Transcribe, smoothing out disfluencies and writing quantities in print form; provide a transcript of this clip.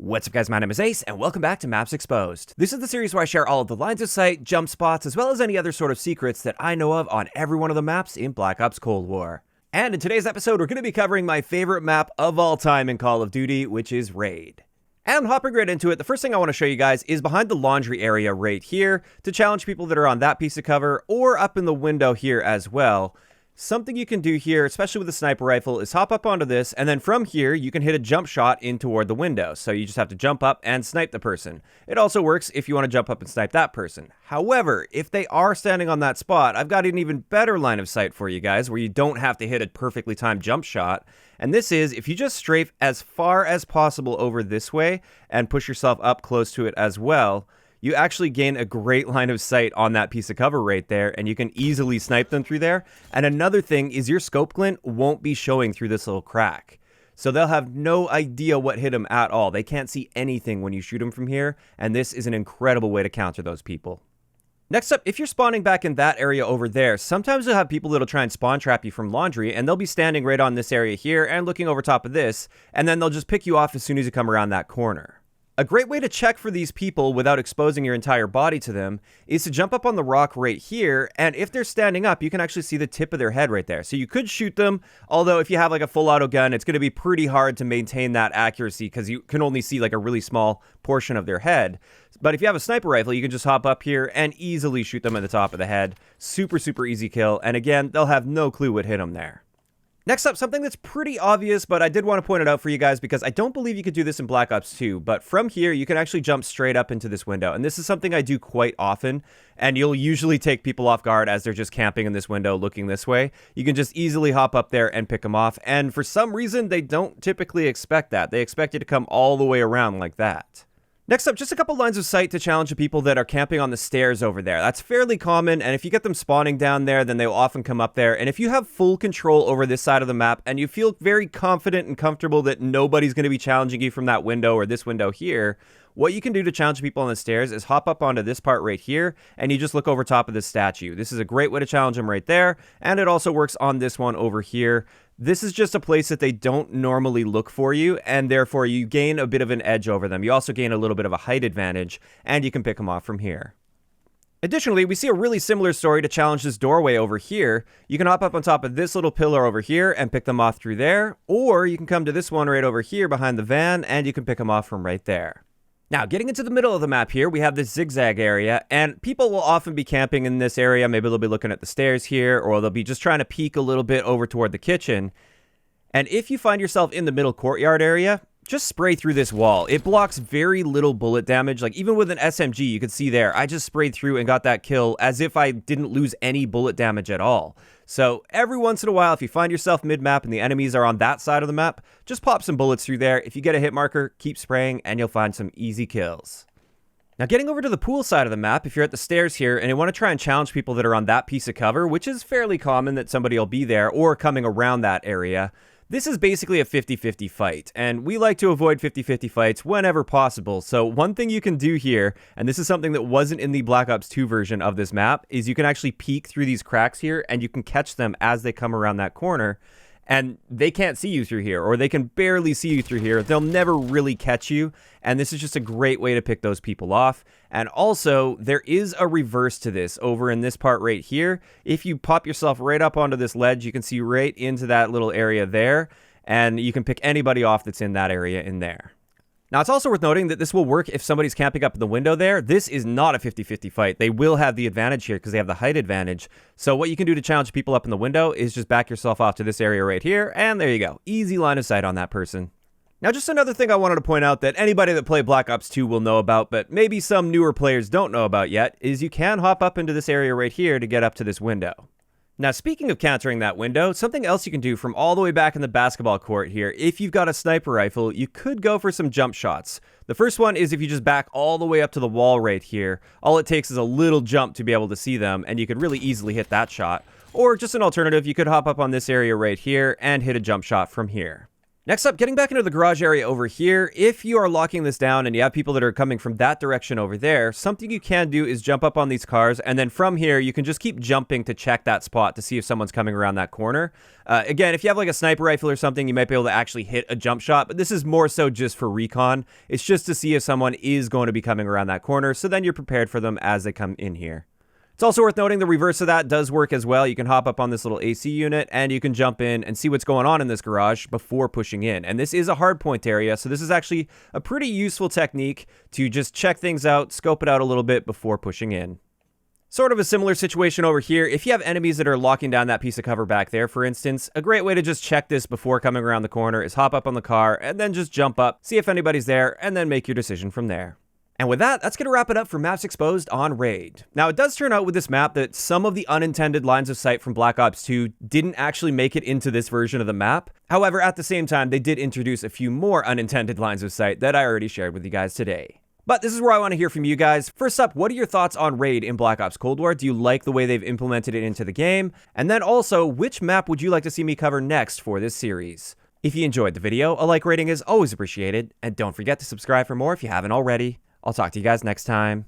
What's up guys, my name is Ace, and welcome back to Maps Exposed. This is the series where I share all of the lines of sight, jump spots, as well as any other sort of secrets that I know of on every one of the maps in Black Ops Cold War. And in today's episode, we're going to be covering my favorite map of all time in Call of Duty, which is Raid. And hopping right into it, the first thing I want to show you guys is behind the laundry area right here to challenge people that are on that piece of cover or up in the window here as well. Something you can do here, especially with a sniper rifle, is hop up onto this, and then from here, you can hit a jump shot in toward the window. So you just have to jump up and snipe the person. It also works if you want to jump up and snipe that person. However, if they are standing on that spot, I've got an even better line of sight for you guys, where you don't have to hit a perfectly timed jump shot. And this is, if you just strafe as far as possible over this way, and push yourself up close to it as well, you actually gain a great line of sight on that piece of cover right there, and you can easily snipe them through there. And another thing is your scope glint won't be showing through this little crack. So they'll have no idea what hit them at all. They can't see anything when you shoot them from here, and this is an incredible way to counter those people. Next up, if you're spawning back in that area over there, sometimes you'll have people that'll try and spawn trap you from laundry, and they'll be standing right on this area here and looking over top of this, and then they'll just pick you off as soon as you come around that corner. A great way to check for these people without exposing your entire body to them is to jump up on the rock right here, and if they're standing up, you can actually see the tip of their head right there. So you could shoot them, although if you have like a full auto gun, it's going to be pretty hard to maintain that accuracy because you can only see like a really small portion of their head. But if you have a sniper rifle, you can just hop up here and easily shoot them at the top of the head. Super, super easy kill, and again, they'll have no clue what hit them there. Next up, something that's pretty obvious, but I did want to point it out for you guys because I don't believe you could do this in Black Ops 2, but from here, you can actually jump straight up into this window, and this is something I do quite often, and you'll usually take people off guard as they're just camping in this window looking this way. You can just easily hop up there and pick them off, and for some reason, they don't typically expect that. They expect you to come all the way around like that. Next up, just a couple lines of sight to challenge the people that are camping on the stairs over there. That's fairly common, and if you get them spawning down there, then they'll often come up there. And if you have full control over this side of the map, and you feel very confident and comfortable that nobody's going to be challenging you from that window or this window here, what you can do to challenge people on the stairs is hop up onto this part right here, and you just look over top of this statue. This is a great way to challenge them right there, and it also works on this one over here. This is just a place that they don't normally look for you, and therefore you gain a bit of an edge over them. You also gain a little bit of a height advantage, and you can pick them off from here. Additionally, we see a really similar story to challenge this doorway over here. You can hop up on top of this little pillar over here and pick them off through there, or you can come to this one right over here behind the van, and you can pick them off from right there. Now, getting into the middle of the map here, we have this zigzag area, and people will often be camping in this area. Maybe they'll be looking at the stairs here, or they'll be just trying to peek a little bit over toward the kitchen. And if you find yourself in the middle courtyard area, just spray through this wall. It blocks very little bullet damage. Like, even with an SMG, you could see there, I just sprayed through and got that kill as if I didn't lose any bullet damage at all. So every once in a while, if you find yourself mid-map and the enemies are on that side of the map, just pop some bullets through there. If you get a hit marker, keep spraying and you'll find some easy kills. Now, getting over to the pool side of the map, if you're at the stairs here and you want to try and challenge people that are on that piece of cover, which is fairly common that somebody will be there or coming around that area, this is basically a 50-50 fight, and we like to avoid 50-50 fights whenever possible. So one thing you can do here, and this is something that wasn't in the Black Ops 2 version of this map, is you can actually peek through these cracks here, and you can catch them as they come around that corner. And they can't see you through here, or they can barely see you through here. They'll never really catch you, and this is just a great way to pick those people off. And also, there is a reverse to this over in this part right here. If you pop yourself right up onto this ledge, you can see right into that little area there, and you can pick anybody off that's in that area in there. Now, it's also worth noting that this will work if somebody's camping up in the window there. This is not a 50-50 fight. They will have the advantage here because they have the height advantage. So what you can do to challenge people up in the window is just back yourself off to this area right here, and there you go. Easy line of sight on that person. Now, just another thing I wanted to point out that anybody that played Black Ops 2 will know about, but maybe some newer players don't know about yet, is you can hop up into this area right here to get up to this window. Now, speaking of countering that window, something else you can do from all the way back in the basketball court here, if you've got a sniper rifle, you could go for some jump shots. The first one is if you just back all the way up to the wall right here. All it takes is a little jump to be able to see them, and you could really easily hit that shot. Or just an alternative, you could hop up on this area right here and hit a jump shot from here. Next up, getting back into the garage area over here, if you are locking this down and you have people that are coming from that direction over there, something you can do is jump up on these cars, and then from here, you can just keep jumping to check that spot to see if someone's coming around that corner. Again, if you have like a sniper rifle or something, you might be able to actually hit a jump shot, but this is more so just for recon. It's just to see if someone is going to be coming around that corner, so then you're prepared for them as they come in here. It's also worth noting the reverse of that does work as well. You can hop up on this little AC unit and you can jump in and see what's going on in this garage before pushing in. And this is a hard point area, so this is actually a pretty useful technique to just check things out, scope it out a little bit before pushing in. Sort of a similar situation over here. If you have enemies that are locking down that piece of cover back there, for instance, a great way to just check this before coming around the corner is hop up on the car and then just jump up, see if anybody's there, and then make your decision from there. And with that, that's going to wrap it up for Maps Exposed on Raid. Now, it does turn out with this map that some of the unintended lines of sight from Black Ops 2 didn't actually make it into this version of the map. However, at the same time, they did introduce a few more unintended lines of sight that I already shared with you guys today. But this is where I want to hear from you guys. First up, what are your thoughts on Raid in Black Ops Cold War? Do you like the way they've implemented it into the game? And then also, which map would you like to see me cover next for this series? If you enjoyed the video, a like rating is always appreciated. And don't forget to subscribe for more if you haven't already. I'll talk to you guys next time.